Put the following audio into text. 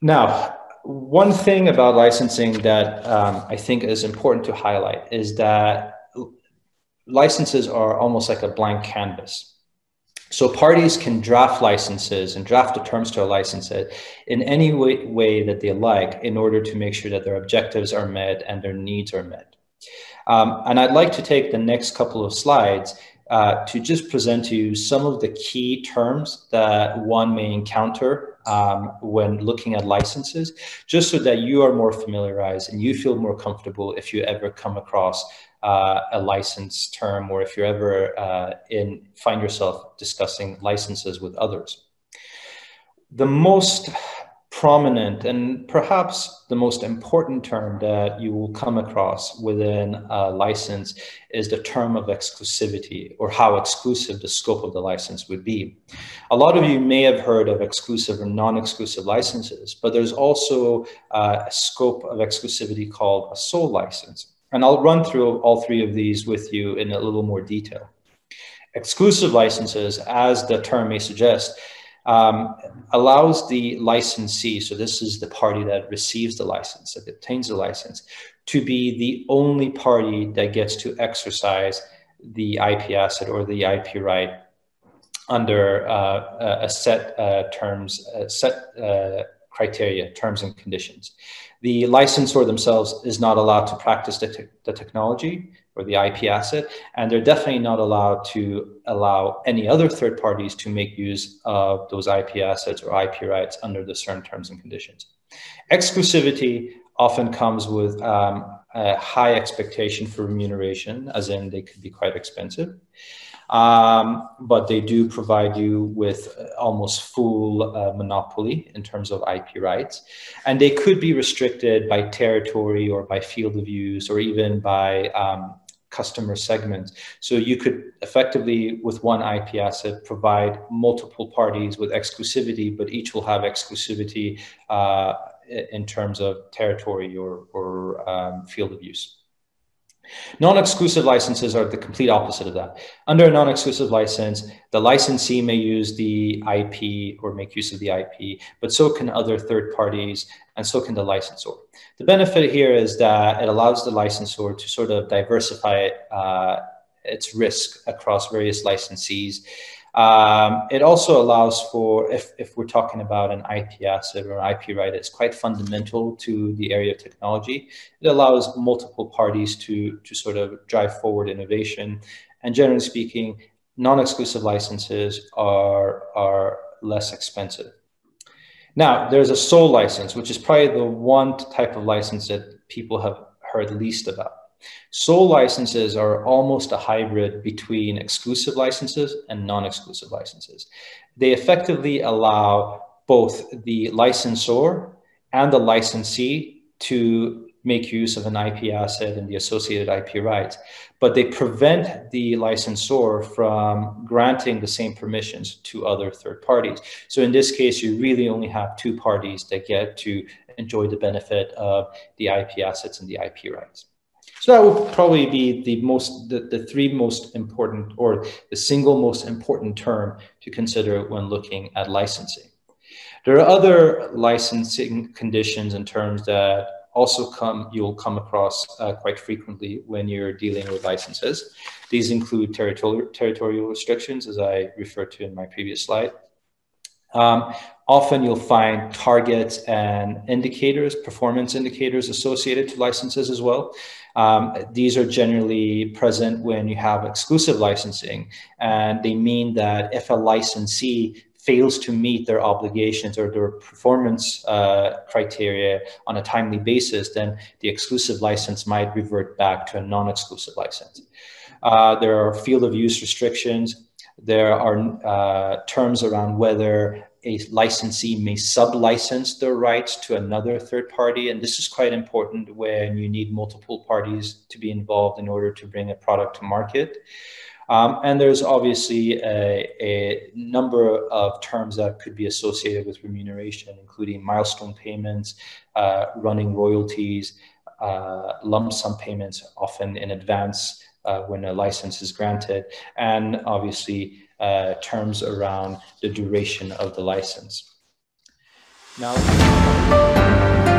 Now, one thing about licensing that I think is important to highlight is that licenses are almost like a blank canvas. So parties can draft licenses and draft the terms to a license in any way that they like in order to make sure that their objectives are met and their needs are met. And I'd like to take the next couple of slides to just present to you some of the key terms that one may encounter when looking at licenses, just so that you are more familiarized and you feel more comfortable if you ever come across a license term, or if you're ever find yourself discussing licenses with others. The most prominent and perhaps the most important term that you will come across within a license is the term of exclusivity, or how exclusive the scope of the license would be. A lot of you may have heard of exclusive or non-exclusive licenses, but there's also a scope of exclusivity called a sole license. And I'll run through all three of these with you in a little more detail. Exclusive licenses, as the term may suggest, allows the licensee, so this is the party that receives the license, that obtains the license, to be the only party that gets to exercise the IP asset or the IP right under a set criteria, terms and conditions. The licensor themselves is not allowed to practice the technology or the IP asset, and they're definitely not allowed to allow any other third parties to make use of those IP assets or IP rights under the certain terms and conditions. Exclusivity often comes with a high expectation for remuneration, as in they could be quite expensive. But they do provide you with almost full monopoly in terms of IP rights. And they could be restricted by territory or by field of use, or even by customer segments. So you could effectively, with one IP asset, provide multiple parties with exclusivity, but each will have exclusivity in terms of territory or field of use. Non-exclusive licenses are the complete opposite of that. Under a non-exclusive license, the licensee may use the IP or make use of the IP, but so can other third parties, and so can the licensor. The benefit here is that it allows the licensor to sort of diversify its risk across various licensees. It also allows for, if we're talking about an IP asset or an IP right, it's quite fundamental to the area of technology. It allows multiple parties to sort of drive forward innovation. And generally speaking, non-exclusive licenses are less expensive. Now, there's a sole license, which is probably the one type of license that people have heard least about. Sole licenses are almost a hybrid between exclusive licenses and non-exclusive licenses. They effectively allow both the licensor and the licensee to make use of an IP asset and the associated IP rights, but they prevent the licensor from granting the same permissions to other third parties. So in this case, you really only have two parties that get to enjoy the benefit of the IP assets and the IP rights. So that would probably be the three most important, or the single most important term to consider when looking at licensing. There are other licensing conditions and terms that also you'll come across quite frequently when you're dealing with licenses. These include territorial restrictions, as I referred to in my previous slide. Often you'll find targets and indicators, performance indicators associated to licenses as well. These are generally present when you have exclusive licensing, and they mean that if a licensee fails to meet their obligations or their performance criteria on a timely basis, then the exclusive license might revert back to a non-exclusive license. There are field of use restrictions. There are terms around whether a licensee may sub-license their rights to another third party. And this is quite important when you need multiple parties to be involved in order to bring a product to market. And there's obviously a number of terms that could be associated with remuneration, including milestone payments, running royalties, lump sum payments, often in advance when a license is granted, and obviously terms around the duration of the license. Now.